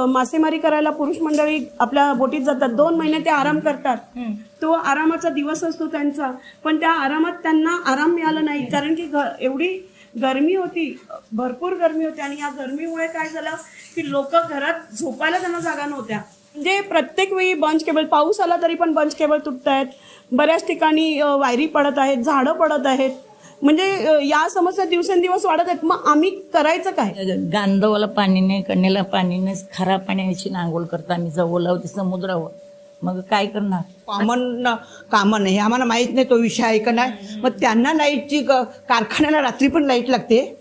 मासेमारी करायला पुरुष मंडळी आपल्या बोटीत जातात, 2 महिने ते आराम करतात. तो आरामाचा दिवस असतो त्यांचा, पण त्या आरामात त्यांना आराम मिळाला नाही, कारण की एवढी गरमी होती, भरपूर गरमी होती. आणि या गरमीमुळे काय झालं की लोक घरात झोपायला त्यांना जागा नव्हत्या. म्हणजे प्रत्येक वेळी बंच केबल, पाऊस आला तरी पण बंच केबल तुटत आहेत, बऱ्याच ठिकाणी वायरी पडत आहेत, झाडं पडत आहेत. म्हणजे या समस्या दिवसेंदिवस वाढत आहेत. मग आम्ही करायचं काय? गांधवाला पाणी नाही, कन्याला पाणी नाही, खरा पाण्याची नांगोळ करता आम्ही जवळ होती समुद्रावर. मग काय करणार? कॉमन कामं नाही, आम्हाला माहित नाही तो विषय आहे का नाही. मग त्यांना लाईटची कारखान्याला रात्री पण लाईट लागते,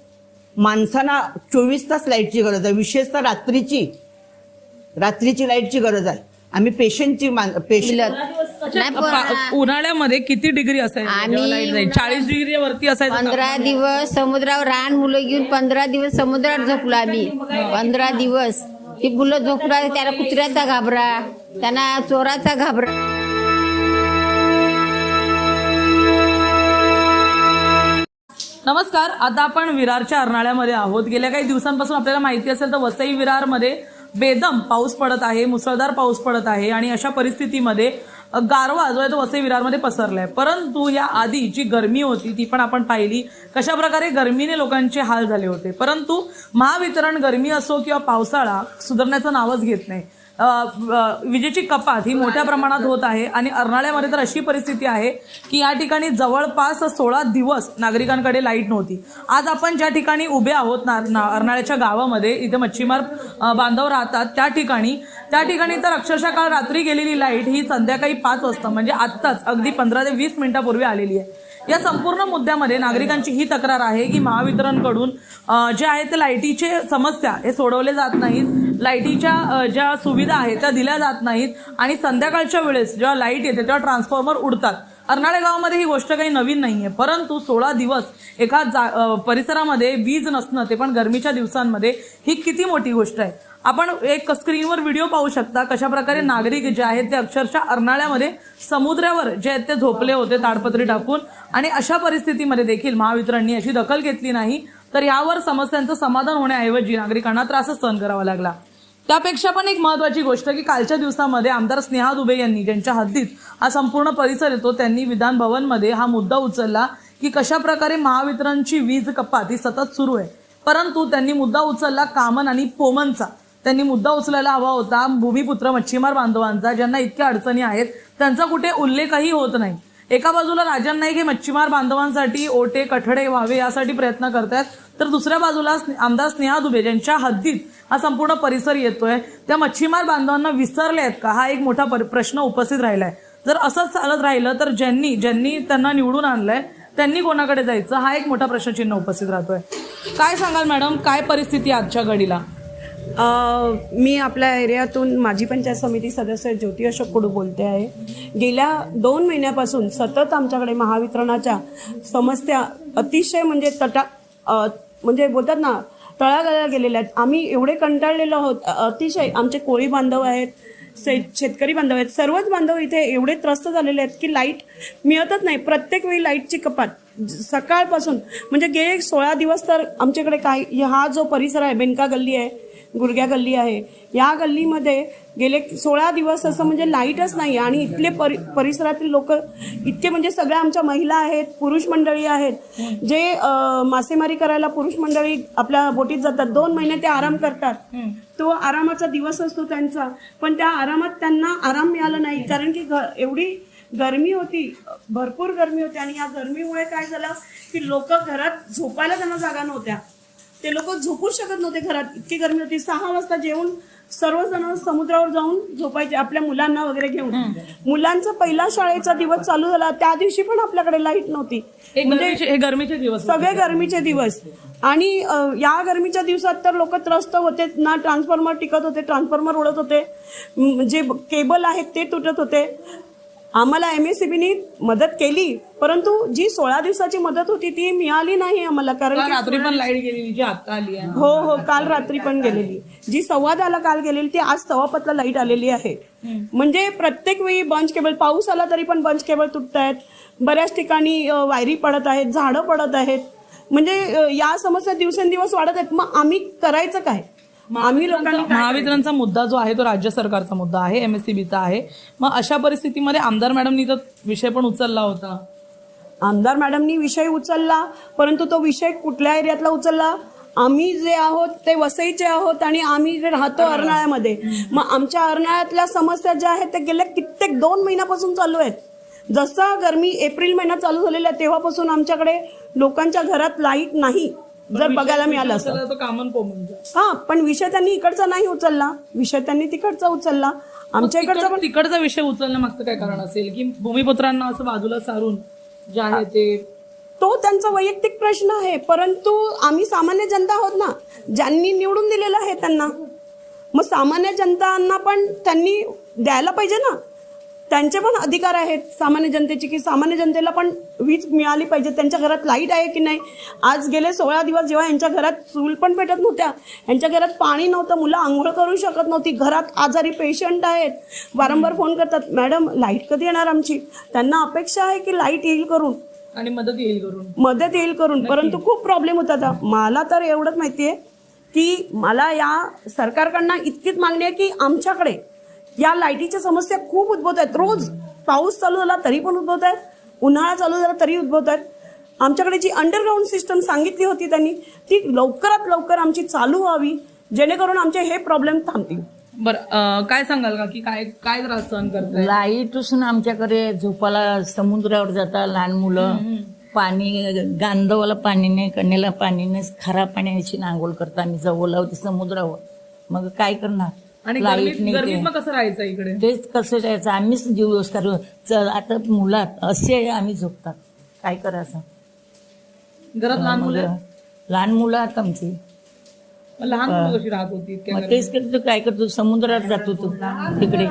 माणसांना 24 तास लाईटची गरज आहे, विशेषतः रात्रीची लाईटची गरज आहे. आम्ही पेशंटची उन्हाळ्यामध्ये किती डिग्री असायची? आम्ही 40 डिग्री वरती असायचं. 15 दिवस समुद्रावर लहान मुलं घेऊन 15 दिवस समुद्रात झोपलो आम्ही. 15 दिवस ती मुलं झोपला, त्याला कुत्र्याचा घाबरा, त्यांना चोराचा घाबरा. नमस्कार, आता आपण विरारच्या अर्नाळ्यामध्ये आहोत. गेल्या काही दिवसांपासून आपल्याला माहिती असेल तर वसई विरारमध्ये बेदम पाऊस पडत आहे, मुसळधार पाऊस पडत आहे आणि अशा परिस्थितीमध्ये गारवा जो आहे तो वसई विरारमध्ये पसरलाय. परंतु या आधी जी गरमी होती ती पण आपण पाहिली, कशा प्रकारे गरमीने लोकांचे हाल झाले होते. परंतु महावितरण गरमी असो किंवा पावसाळा सुधारण्याचं नावच घेत नाही. विजेची कपात ही मोठ्या प्रमाणात होत आहे आणि अर्नाळ्यामध्ये तर अशी परिस्थिती आहे की या ठिकाणी जवळपास 16 दिवस नागरिकांकडे लाईट नव्हती. आज आपण ज्या ठिकाणी उभे आहोत अर्नाळ्याच्या गावामध्ये, इथे मच्छीमार बांधव राहतात, त्या ठिकाणी तर अक्षरशः काल रात्री गेलेली लाईट ही संध्याकाळी 5 वाजता म्हणजे आत्ताच अगदी 15 ते 20 मिनिटापूर्वी आलेली आहे. या संपूर्ण मुद्द्यामध्ये नागरिकांची ही तक्रार आहे की महावितरणकडून जे आहे ते लाईटीचे समस्या हे सोडवले जात नाहीत, लाईटीच्या ज्या सुविधा आहेत त्या दिल्या जात नाहीत आणि संध्याकाळच्या वेळेस जेव्हा लाईट येते तेव्हा ट्रान्सफॉर्मर उडतात. अर्नाळे गावामध्ये ही गोष्ट काही नवीन नाहीये, परंतु 16 दिवस एका परिसरामध्ये वीज नसणं, ते पण गरमीच्या दिवसांमध्ये, ही किती मोठी गोष्ट आहे. आपण एक स्क्रीनवर व्हिडिओ पाहू शकता कशा प्रकारे नागरिक जे आहेत ते अक्षरशः अर्नाळ्यामध्ये समुद्रावर जे आहेत ते झोपले होते ताडपत्री टाकून. आणि अशा परिस्थितीमध्ये देखील महावितरणनी अशी दखल घेतली नाही, तर यावर समस्यांचं समाधान होण्याऐवजी नागरिकांना त्रासच सहन करावा लागला. त्यापेक्षा पण एक महत्वाची गोष्ट की कालच्या दिवसामध्ये आमदार स्नेहा दुबे यांनी, ज्यांच्या हद्दीत हा संपूर्ण परिसर येतो, त्यांनी विधान भवनमध्ये हा मुद्दा उचलला की कशा प्रकारे महावितरणची वीज कपात ही सतत सुरू आहे. परंतु त्यांनी मुद्दा उचलला कामन आणि पोमनचा. त्यांनी मुद्दा उचलायला हवा होता भूमिपुत्र मच्छीमार बांधवांचा, ज्यांना इतक्या अडचणी आहेत, त्यांचा कुठे उल्लेखही होत नाही. एका बाजूला राजन नाईक हे मच्छीमार बांधवांसाठी ओटे कठडे व्हावे यासाठी प्रयत्न करतात, तर दुसऱ्या बाजूला आमदार स्नेहा दुबे ज्यांच्या हद्दीत हा संपूर्ण परिसर येतोय, त्या मच्छीमार बांधवांना विसरले आहेत का, हा एक मोठा प्रश्न उपस्थित राहिलाय. जर असंच चालत राहिलं तर ज्यांनी त्यांना निवडून आणलंय त्यांनी कोणाकडे जायचं, हा एक मोठा प्रश्नचिन्ह उपस्थित राहतोय. काय सांगाल मॅडम, काय परिस्थिती आजच्या घडीला? मी आपल्या एरियातून माजी पंचायत समिती सदस्य ज्योती अशोक कुडू बोलते आहे. गेल्या 2 महिन्यापासून सतत आमच्याकडे महावितरणाच्या समस्या अतिशय म्हणजे म्हणजे बोलतात ना तळागाळाला गेलेल्या आहेत. आम्ही एवढे कंटाळलेलो आहोत, अतिशय. आमचे कोळी बांधव आहेत, शेतकरी बांधव आहेत, सर्वच बांधव इथे एवढे त्रस्त झालेले आहेत की लाईट मिळतच नाही. प्रत्येक वेळी लाईटची कपात सकाळपासून, म्हणजे गेले 16 दिवस तर आमच्याकडे काही, हा जो परिसर आहे, बेनका गल्ली आहे, गुडघ्या गल्ली आहे, या गल्लीमध्ये गेले 16 दिवस असं म्हणजे लाईटच नाही. आणि इथले परिसरातील लोक इतके, म्हणजे सगळ्या आमच्या महिला आहेत, पुरुष मंडळी आहेत, जे मासेमारी करायला पुरुष मंडळी आपल्या बोटीत जातात, 2 महिने ते आराम करतात. तो आरामाचा दिवस असतो त्यांचा, पण त्या आरामात त्यांना आराम मिळाला नाही, कारण की एवढी गरमी होती, भरपूर गरमी होती. आणि या गरमीमुळे काय झालं की लोक घरात झोपायला त्यांना जागा नव्हत्या, ते लोक झोपूच शकत नव्हते घरात, इतकी गरमी होती. 6 वाजता जेवून सर्वजण समुद्रावर जाऊन झोपायचे आपल्या मुलांना वगैरे घेऊन. मुलांचा पहिला शाळेचा दिवस चालू झाला, त्या दिवशी पण आपल्याकडे लाईट नव्हती. म्हणजे गरमीचे दिवस, सगळे गरमीचे दिवस. आणि या गरमीच्या दिवसात तर लोक त्रस्त होते ना, ट्रान्सफॉर्मर टिकत होते, ट्रान्सफॉर्मर उडत होते, जे केबल आहेत ते तुटत होते. आम्हाला MSCBनी मदत केली, परंतु जी 16 दिवसाची मदत होती ती मिळाली नाही आम्हाला, कारण रात्री पण लाईट गेलेली जी आता आली आहे. हो, काल रात्री पण गेलेली, जी 10:15 काल गेलेली ती आज 10:15 लाईट आलेली आहे. म्हणजे प्रत्येक वेळी बंच केबल, पाऊस आला तरी पण बंच केबल तुटत आहेत, बऱ्याच ठिकाणी वायरी पडत आहेत, झाडं पडत आहेत. म्हणजे या समस्या दिवसेंदिवस वाढत आहेत. मग आम्ही करायचं काय? आम्ही लोकांनी महावितरणचा मुद्दा जो आहे तो राज्य सरकारचा मुद्दा आहे, MSCBचा आहे. मग अशा परिस्थितीमध्ये आमदार मॅडमनी तर विषय पण उचलला होता. आमदार मॅडमनी विषय उचलला, परंतु तो विषय कुठल्या एरियातला उचलला? आम्ही जे आहोत ते वसईचे आहोत आणि आम्ही जे राहतो अर्नाळ्यामध्ये. मग आमच्या अर्नाळ्यातल्या समस्या ज्या आहेत ते गेल्या कित्येक 2 महिन्यापासून चालू आहेत. जसा गरमी एप्रिल महिना चालू झालेला आहे तेव्हापासून आमच्याकडे लोकांच्या घरात लाईट नाही, जर बघायला मिळालं असं. तो कॉमन हा, पण विषय त्यांनी इकडचा नाही उचलला, विषय त्यांनी तिकडचा उचलला. आमच्या इकडचा पण तिकडचा विषय उचलण्यामागचं काय कारण असेल की भूमिपुत्रांना असं बाजूला सारून जे आहे ते तो त्यांचा वैयक्तिक प्रश्न आहे, परंतु आम्ही सामान्य जनता आहोत ना, ज्यांनी निवडून दिलेलं आहे त्यांना. मग सामान्य जनतांना पण त्यांनी द्यायला पाहिजे ना, त्यांचे पण अधिकार आहेत सामान्य जनतेची, की सामान्य जनतेला पण वीज मिळाली पाहिजे. त्यांच्या घरात लाईट आहे की नाही? आज गेले 16 दिवस जेव्हा यांच्या घरात चूल पण पेटत नव्हत्या, यांच्या घरात पाणी नव्हतं, मुलं आंघोळ करू शकत नव्हती, घरात आजारी पेशंट आहेत, वारंवार फोन करतात, मॅडम लाईट कधी येणार आमची? त्यांना अपेक्षा आहे की लाईट येईल करून आणि मदत येईल करून. परंतु खूप प्रॉब्लेम होता. मला तर एवढंच माहितीये की मला या सरकारकडनं इतकीच मागणी आहे की आमच्याकडे या लाईटीच्या समस्या खूप उद्भवत आहेत. रोज पाऊस चालू झाला तरी पण उद्भवत आहेत, उन्हाळा चालू झाला तरी उद्भवत आहेत. आमच्याकडे जी अंडरग्राऊंड सिस्टम सांगितली होती त्यांनी, ती लवकरात लवकर आमची चालू व्हावी, जेणेकरून आमचे हे प्रॉब्लेम थांबतील. बरं, काय सांगाल का की काय काय त्रास सहन करताय? लाईट असून आमच्याकडे झोपाला समुद्रावर जातात लहान मुलं, पाणी गांधवाला पाणी नाही, कन्याला पाणी नाही, खरा पाण्याची आंघोळ करता आम्ही जवळ लावते समुद्रावर. मग काय करणार? आणि लाईट गरमीत नाही मग कसं राहायचं इकडे? तेच कसं जायचं, आम्हीच दिवस करू. आता मुलात असे आम्ही झोपतात, काय करायचं? घरात लहान मुलं लहान मुलं आहेत आमची, लहान मुलं कशी राहत होती इतक्या मग तेच करतो. काय करतो, समुद्रात जातो तो तिकडे.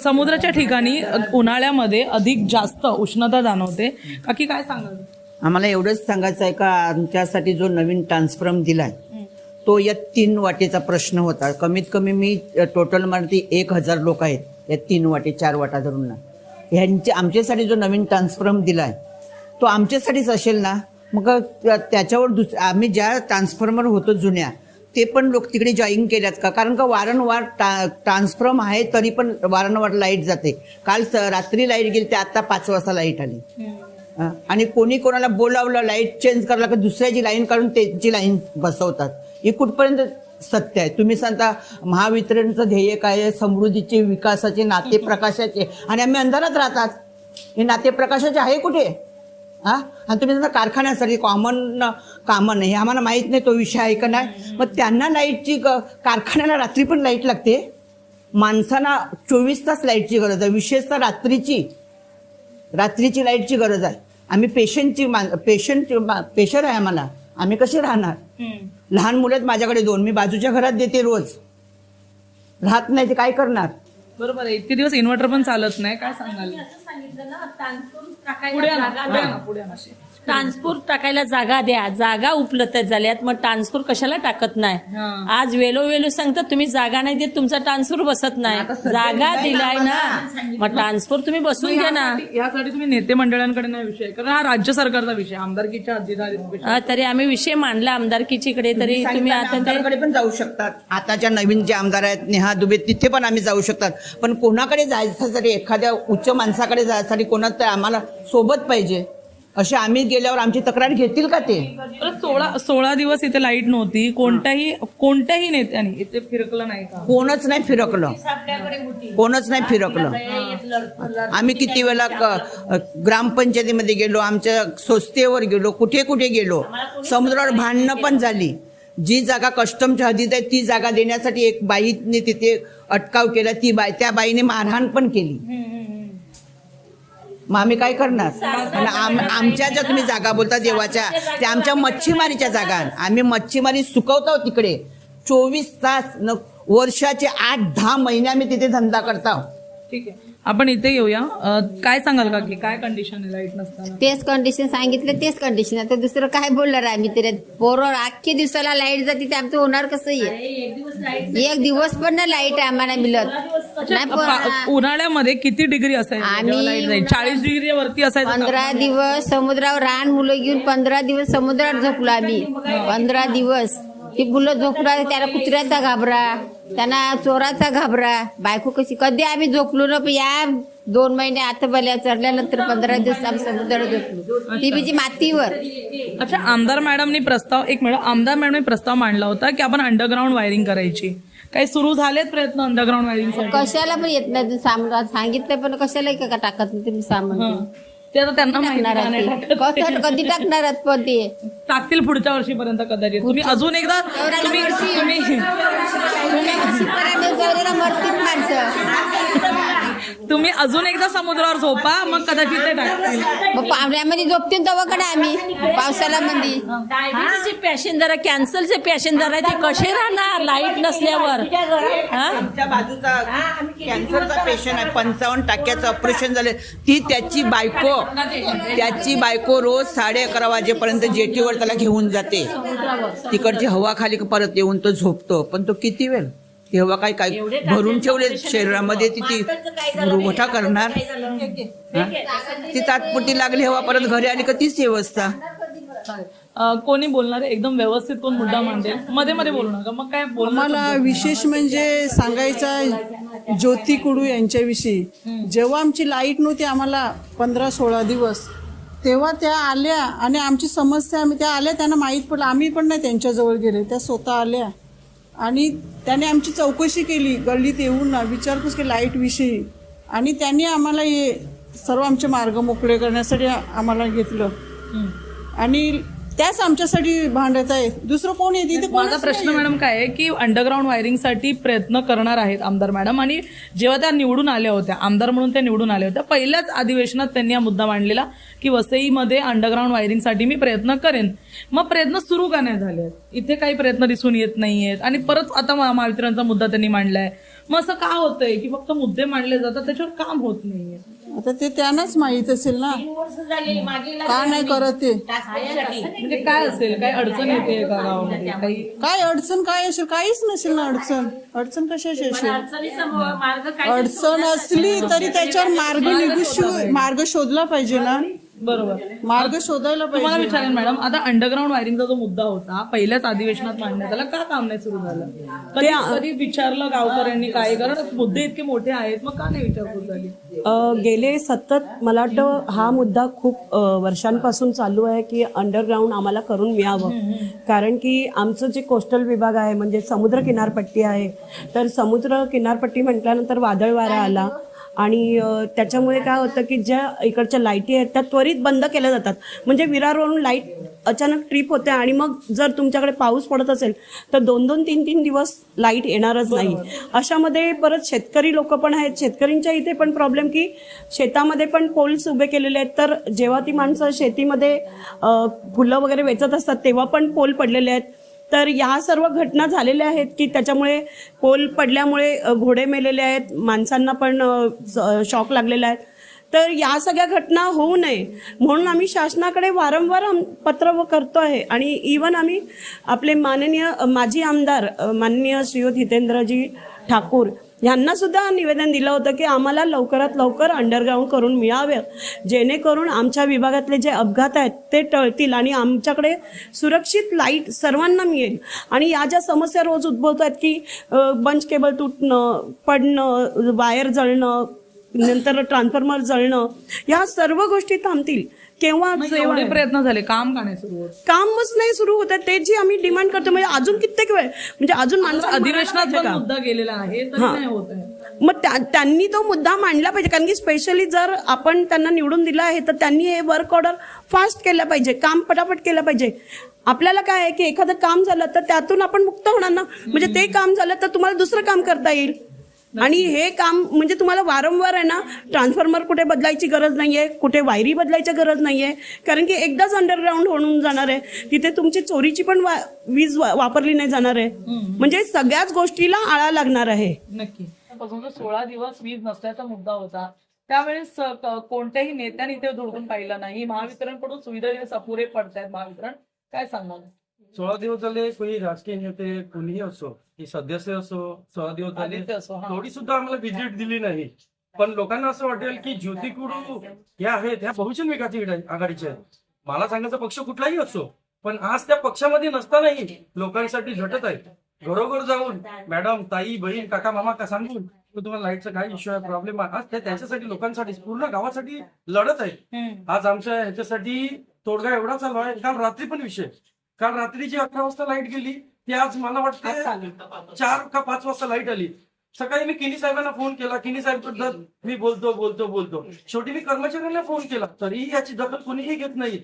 समुद्राच्या ठिकाणी उन्हाळ्यामध्ये अधिक जास्त उष्णता जाणवते. काकी काय सांगाल? आम्हाला एवढंच सांगायचं आहे का आमच्यासाठी जो नवीन ट्रान्सफॉर्म दिलाय तो या 3 वाटेचा प्रश्न होता. कमीत कमी मी टोटल मध्ये 1000 लोक आहेत या 3 वाटे 4 वाटा धरून ना. आमच्यासाठी जो नवीन ट्रान्सफॉर्म दिलाय तो आमच्यासाठीच असेल ना. मग त्याच्यावर आम्ही ज्या ट्रान्सफॉर्मर होतो जुन्या ते पण लोक तिकडे जॉईन केल्यात का? कारण का वारंवार ट्रान्सफॉर्म आहे तरी पण वारंवार लाईट जाते. काल रात्री लाईट गेली ते आता 5 वाजता लाईट आली. आणि कोणी कोणाला बोलावलं लाईट चेंज करायला का दुसऱ्याची लाईन काढून त्यांची लाईन बसवतात. हे कुठपर्यंत सत्य आहे? तुम्ही सांगता महावितरणचं ध्येय काय आहे? समृद्धीचे, विकासाचे, नाते प्रकाशाचे, आणि आम्ही अंधारात राहतात. हे नाते प्रकाशाचे आहे कुठे? आणि तुम्ही सांगता कारखान्यासाठी कामं नाही, आम्हाला माहीत नाही तो विषय आहे का नाही. मग त्यांना लाईटची कारखान्याला रात्री पण लाईट लागते, माणसांना 24 तास लाईटची गरज आहे, विशेषतः रात्रीची लाईटची गरज आहे. आम्ही पेशंट आहे आम्हाला, आम्ही कसे राहणार? लहान मुलं आहेत माझ्याकडे 2, मी बाजूच्या घरात देते रोज, राहत नाही ते काय करणार? बरोबर आहे. इतके दिवस इन्व्हर्टर पण चालत नाही, काय सांगाल? ट्रान्सपोर्ट टाकायला जागा द्या, जागा उपलब्ध झाल्यात, मग ट्रान्सपोर्ट कशाला टाकत नाही? आज वेळोवेळी सांगतात तुम्ही जागा नाही देत, तुमचा ट्रान्सपोर्ट बसत नाही. जागा दिलाय ना, मग ट्रान्सपोर्ट तुम्ही बसून घ्या ना. यासाठी तुम्ही नेते मंडळांकडे नाही विषय, कारण हा राज्य सरकारचा विषय, आमदारकीच्या अधिकारी. तरी आम्ही विषय मांडला आमदारकीकडे, तरी तुम्ही आता आमदारकडे पण जाऊ शकतात. आताच्या नवीन जे आमदार आहेत नेहा दुबे, तिथे पण आम्ही जाऊ शकतात. पण कोणाकडे जायसाठी, एखाद्या उच्च माणसाकडे जायसाठी कोणाच आम्हाला सोबत पाहिजे. असे आम्ही गेल्यावर आमची तक्रार घेतील का ते? 16 दिवस इथे लाईट नव्हती, कोणत्याही नेत्याने इथे फिरकलं नाही का? कोणच नाही फिरकलं. आम्ही किती वेळा ग्रामपंचायतीमध्ये गेलो, आमच्या संस्थेवर गेलो, कुठे कुठे गेलो, समुद्रावर भांडणं पण झाली. जी जागा कस्टमच्या हद्दीत आहे ती जागा देण्यासाठी एक बाईने तिथे अटकाव केला, त्या बाईने मारहाण पण केली. मग आम्ही काय करणार? आणि आमच्या ज्या तुम्ही जागा बोलता देवाच्या, त्या आमच्या मच्छीमारीच्या जागा. आम्ही मच्छीमारी सुकवतो तिकडे 24 तास, वर्षाचे 8-10 महिने आम्ही तिथे धंदा करतो. ठीक आहे, आपण इथे येऊया. काय सांगाल का की काय कंडिशन आहे लाईट नसताना? तेच कंडिशन सांगितलं, तेच कंडिशन. आता दुसरं काय बोलणार आम्ही तरी? पोरं अख्ख्या दिवसाला लाईट जाते, ते आमचं होणार कसं? एक दिवस पण ना लाईट आम्हाला मिळत नाही. उन्हाळ्यामध्ये किती डिग्री असायची? आम्ही लाईट जाईल 40 डिग्री वरती असायचं. 15 दिवस समुद्रावर लहान मुलं घेऊन 15 दिवस समुद्रात झोपलो आम्ही. 15 दिवस ती मुलं झोपला त्याला कुत्र्याचा घाबरा, त्यांना चोराचा घाबरा. बायको कशी कधी आम्ही झोपलो ना, पण या 2 महिने आता बल्या चढल्यानंतर 15 दिवस आम्ही समुद्रात झोपलो, ती म्हणजे मातीवर. अच्छा, आमदार मॅडमनी प्रस्ताव मांडला होता की आपण अंडरग्राऊंड वायरिंग करायची. काही सुरू झालेत प्रयत्न अंडरग्राऊंड वायरिंगसाठी? कशाला पण येत नाही सामान, सांगितलं पण कशाला का टाकत नाही तुम्ही सामान. ते आता त्यांना माहिती टाकणार नाही आहे टाकत. ते. कधी टाकणार आहेत पण ते टाकतील पुढच्या वर्षीपर्यंत कदाचित. तुम्ही अजून एकदा तुम्ही मरतील माणसं. तुम्ही अजून एकदा समुद्रावर झोपा, मग कदाचित ते टाकतील. मग पावण्यामध्ये झोपतील तेव्हाकडे आम्ही पावसाला मध्ये. डायबिटीसचे पॅसेंजर आहे, कॅन्सरचे पॅसेंजर आहे, ते कसे राहणार लाईट नसल्यावर? हा? आमच्या बाजूचा कॅन्सरचा पेशंट आहे, 55 टाक्याचं ऑपरेशन झालं. ती त्याची बायको रोज 11:30 वाजेपर्यंत जेटीवर त्याला घेऊन जाते. तिकडची हवा खाली परत येऊन तो झोपतो. पण तो किती वेळ तेव्हा काय भरून ठेवले शरीरामध्ये, ती मोठा करणार. ती तात्पुरती लागली हवा, परत घरी आली का तीच व्यवस्था. कोणी बोलणार आहे? एकदम व्यवस्थित कोण मुद्दा मांडेल? मध्ये मध्ये बोलू नका. मग काय बोलणार? मला विशेष म्हणजे सांगायचं ज्योती कुडू यांच्याविषयी. जेव्हा आमची लाईट नव्हती आम्हाला 15-16 दिवस, तेव्हा त्या आल्या आणि आमची समस्या त्या आल्या, त्यांना माहीत पडलं. आम्ही पण नाही त्यांच्याजवळ गेले, त्या स्वतः आल्या आणि त्याने आमची चौकशी केली, गल्लीत येऊन विचारपूस केली लाईटविषयी. आणि त्यांनी आम्हाला हे सर्व आमचे मार्ग मोकळे करण्यासाठी आम्हाला घेतलं आणि त्याच आमच्यासाठी भांडत आहेत. दुसरं कोण येते? माझा प्रश्न मॅडम काय आहे की अंडरग्राऊंड वायरिंगसाठी प्रयत्न करणार आहेत आमदार मॅडम, आणि जेव्हा त्या निवडून आल्या होत्या, आमदार म्हणून त्या निवडून आल्या होत्या, पहिल्याच अधिवेशनात त्यांनी हा मुद्दा मांडलेला की वसईमध्ये अंडरग्राऊंड वायरिंगसाठी मी प्रयत्न करेन. मग प्रयत्न सुरू का नाही झाले? इथे काही प्रयत्न दिसून येत नाहीयेत आणि परत आता महावितरणचा मुद्दा त्यांनी मांडलाय. मग असं का होतंय की फक्त मुद्दे मांडले जातात, त्याच्यावर काम होत नाहीये? आता ते त्यांनाच माहीत असेल ना, का नाही करत ते. म्हणजे काय असेल, काय अडचण येते का गावामध्ये? काही काय अडचण काय असेल? काहीच नसेल ना अडचण कशाची असेल? अडचण असली तरी त्याच्यावर मार्ग शोधला पाहिजे ना. बरोबर, मार्ग शोधायला तुम्हाला पाहिजे. विचारेन मॅडम, आता अंडरग्राऊंड वायरिंगचा जो मुद्दा होता पहिल्याच अधिवेशनात मांडण्यात आला, का काम नाही सुरू झालं? कधी विचारलं गावकऱ्यांनी काय? कारण मुद्दे इतके मोठे आहेत, मग का नाही विचारपूस झाली? गेले सतत मला वाटतं हा मुद्दा खूप वर्षांपासून चालू आहे की अंडरग्राऊंड आम्हाला करून मिळावं. कारण की आमचं जे कोस्टल विभाग आहे म्हणजे समुद्र किनारपट्टी आहे, तर समुद्र किनारपट्टी म्हटल्यानंतर वादळ वारा आला आणि त्याच्यामुळे काय होतं की ज्या इकडच्या लाईटी आहेत त्या त्वरित बंद केल्या जातात. म्हणजे विरारवरून लाईट अचानक ट्रिप होते आणि मग जर तुमच्याकडे पाऊस पडत असेल तर 2-2, 3-3 दिवस लाईट येणारच नाही. अशामध्ये परत शेतकरी लोक पण आहेत, शेतकऱ्यांच्या इथे पण प्रॉब्लेम की शेतामध्ये पण पोल्स उभे केलेले आहेत. तर जेव्हा ती माणसं शेतीमध्ये फुलं वगैरे वेचत असतात तेव्हा पण पोल पडलेले आहेत. तर या सर्व घटना झालेल्या आहेत की त्याच्यामुळे पोल पडल्यामुळे घोडे मेलेले आहेत, माणसांना पण शॉक लागलेला आहे. तर या सगळ्या घटना होऊ नये म्हणून आम्ही शासनाकडे वारंवार पत्र करतो आहे. आणि इवन आम्ही आपले माननीय माजी आमदार माननीय श्रीयुत हितेंद्रजी ठाकूर यांना सुद्धा निवेदन दिलं होतं की आम्हाला लवकरात लवकर अंडरग्राऊंड करून मिळावे, जेणेकरून आमच्या विभागातले जे अपघात आहेत ते टळतील आणि आमच्याकडे सुरक्षित लाईट सर्वांना मिळेल. आणि या ज्या समस्या रोज उद्भवत आहेत की बंच केबल तुटणं, पडणं, वायर जळणं, नंतर ट्रान्सफॉर्मर जळणं, या सर्व गोष्टी थांबतील केव्हा? एवढे प्रयत्न झाले, काम का नाही सुरू होत? कामच नाही सुरू होत आहे. ते जी आम्ही डिमांड करतो म्हणजे अजून कित्येक वेळ म्हणजे अजून माणसं अधिवेशनात पण मुद्दा गेलेला आहे तरी नाही होत आहे. मग त्यांनी तो मुद्दा मांडला पाहिजे. कारण की स्पेशली जर आपण त्यांना निवडून दिलं आहे तर त्यांनी हे वर्क ऑर्डर फास्ट केलं पाहिजे, काम पटापट केलं पाहिजे. आपल्याला काय आहे की एखादं काम झालं तर त्यातून आपण मुक्त होणार ना. म्हणजे ते काम झालं तर तुम्हाला दुसरं काम करता येईल. आणि हे काम म्हणजे तुम्हाला वारंवार आहे ना, ट्रान्सफॉर्मर कुठे बदलायची गरज नाहीये, कुठे वायरी बदलायची गरज नाहीये. कारण की एकदाच अंडरग्राऊंड होऊन जाणार आहे, तिथे तुमची चोरीची पण वीज वापरली नाही जाणार आहे. म्हणजे सगळ्याच गोष्टीला आळा लागणार आहे. नक्की. 16 दिवस वीज नसल्याचा मुद्दा होता, त्यावेळेस कोणत्याही नेत्याने ते धोरण पाहिलं नाही. महावितरणकडून सुविधा अपुरे पडतायत. महावितरण काय सांगणार? 16 दिवस झाले कोणी राजकीय नेते कोणीही असो की सदस्य असो 16 दिवस झाले थोडी सुद्धा आम्हाला व्हिजिट दिली नाही. पण लोकांना असं वाटेल की ज्योती कुडू या आहेत ह्या बहुजन विकास आघाडीच्या आहेत. मला सांगायचा पक्ष कुठलाही असो पण आज त्या पक्षामध्ये नसतानाही लोकांसाठी झटत आहे. घरोघर जाऊन मॅडम, ताई, बहीण, काका, मामा का सांगून तुम्हाला लाईटचा काय इश्यू आहे, प्रॉब्लेम आहे, आज त्याच्यासाठी लोकांसाठी पूर्ण गावासाठी लढत आहे. आज आमच्या ह्याच्यासाठी तोडगा एवढा चालू आहे. काल रात्री पण विषय, काल रात्रीची 11 वाजता लाईट गेली, ती आज मला वाटतं 4 का 5 वाजता लाईट आली. सकाळी मी किनी साहेबांना फोन केला, किनी साहेब मी बोलतो शेवटी मी कर्मचाऱ्यांना फोन केला, तरीही याची दखल कोणीही घेत नाही.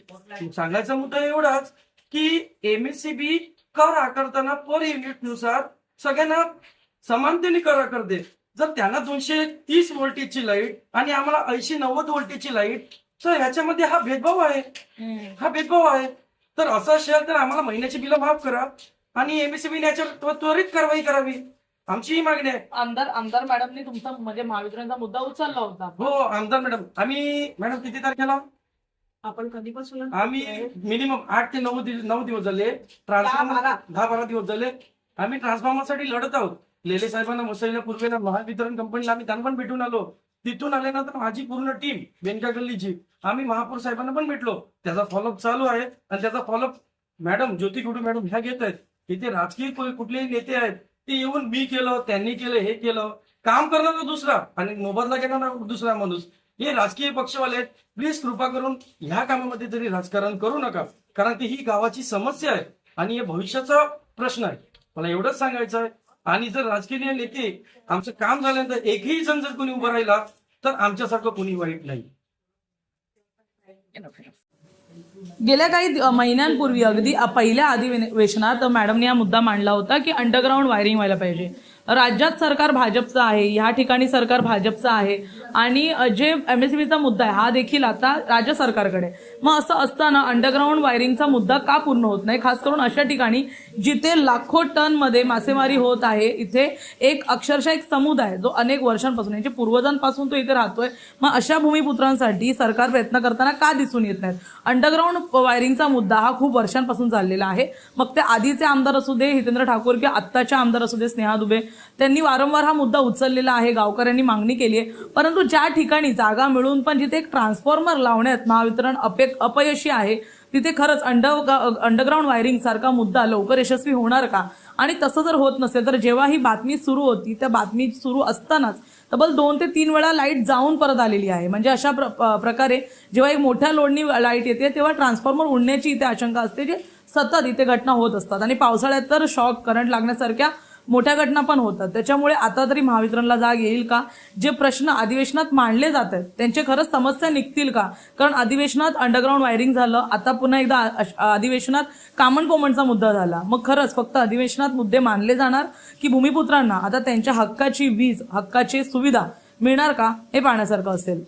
सांगायचा मुद्दा एवढाच की MSCB कर आकारताना पर युनिट नुसार सगळ्यांना समानतेने कर आकारते. जर त्यांना 230 व्होल्टेजची लाईट आणि आम्हाला 80-90 व्होल्टेजची लाईट, तर ह्याच्यामध्ये हा भेदभाव आहे. तर असं असेल तर आम्हाला महिन्याची बिलं माफ करा आणि MSCB याच्यावर त्वरित कारवाई करावी, आमची ही मागणी आहे. आमदार मॅडमने तुमचा म्हणजे महावितरणचा मुद्दा उचलला होता. हो आमदार मॅडम, आम्ही मॅडम किती तारखेला आपण कधीपासून आम्ही मिनिमम 8 ते 9 दिवस झाले, ट्रान्सफॉर्मर 10-12 दिवस झाले आम्ही ट्रान्सफॉर्मरसाठी लढत आहोत. लेले साहेबांना, मुसळीला, पूर्वेला, महावितरण कंपनीला आम्ही त्यांना पण भेटून आलो. तिथून आल्यानंतर माझी पूर्ण टीम बेनका गल्लीची आम्ही महापौर साहेबांना पण भेटलो. त्याचा फॉलोअप चालू आहे आणि त्याचा फॉलोअप मॅडम ज्योती कुडू मॅडम ह्या घेत आहेत. इथे राजकीय कुठलेही नेते आहेत ते येऊन मी केलं, त्यांनी केलं, हे केलं, काम करणारा दुसरा आणि मोबदला घेणारा दुसरा माणूस, हे राजकीय पक्षवाले आहेत. प्लीज कृपा करून ह्या कामामध्ये तरी राजकारण करू नका, कारण की ही गावाची समस्या आहे आणि हे भविष्याचा प्रश्न आहे. मला एवढंच सांगायचं आहे. आणि जर राजकीय नेते आमचं काम झाल्यानंतर एकही जण जर कोणी उभं राहिला तर आमच्यासारखं कोणी वाईट नाही. गेल्या काही महिन्यांपूर्वी अगदी पहिल्या अधिवेशनात मॅडमने हा मुद्दा मांडला होता की अंडरग्राऊंड वायरिंग व्हायला पाहिजे. राज्यात सरकार भाजपचं आहे, ह्या ठिकाणी सरकार भाजपचं आहे आणि जे MSCBचा मुद्दा आहे हा देखील आता राज्य सरकारकडे. मग असं असताना अंडरग्राऊंड वायरिंगचा मुद्दा का पूर्ण होत नाही, खास करून अशा ठिकाणी जिथे लाखो टन मध्ये मासेमारी होत आहे, इथे अक्षरशः एक समुदाय जो अनेक वर्षांपासून यांच्या पूर्वजांपासून तो इथे राहतोय. मग अशा भूमिपुत्रांसाठी सरकार प्रयत्न करताना का दिसून येत नाहीत. अंडरग्राऊंड वायरिंगचा मुद्दा हा खूप वर्षांपासून चाललेला आहे. मग ते आधीचे आमदार असू दे हितेंद्र ठाकूर किंवा आत्ताचे आमदार असू दे स्नेहा दुबे, त्यांनी वारंवार हा मुद्दा उचललेला आहे, गावकऱ्यांनी मागणी केली आहे. परंतु ज्या ठिकाणी जागा मिळून पण जिथे एक ट्रान्सफॉर्मर लावण्यात महावितरण अपयशी आहे, तिथे खरंच अंडरग्राऊंड वायरिंग सारखा मुद्दा लवकर यशस्वी होणार का. आणि तसं जर होत नसेल तर जेव्हा ही बातमी सुरू होती त्या बातमी सुरू असतानाच तब्बल 2 ते 3 वेळा लाईट जाऊन परत आलेली आहे. म्हणजे अशा प्रकारे जेव्हा एक मोठ्या लोडनी लाईट येते तेव्हा ट्रान्सफॉर्मर उडण्याची इथे आशंका असते, जे सतत इथे घटना होत असतात. आणि पावसाळ्यात तर शॉक करंट लागण्यासारख्या मोठ्या घटना पण होतात. त्याच्यामुळे आता तरी महावितरणला जाग येईल का, जे प्रश्न अधिवेशनात मांडले जात आहेत त्यांचे खरंच समस्या निघतील का. कारण अधिवेशनात अंडरग्राऊंड वायरिंग झालं, आता पुन्हा एकदा अधिवेशनात कामन कोमनचा मुद्दा झाला. मग खरंच फक्त अधिवेशनात मुद्दे मानले जाणार की भूमिपुत्रांना आता त्यांच्या हक्काची वीज, हक्काची सुविधा मिळणार का, हे पाहण्यासारखं असेल.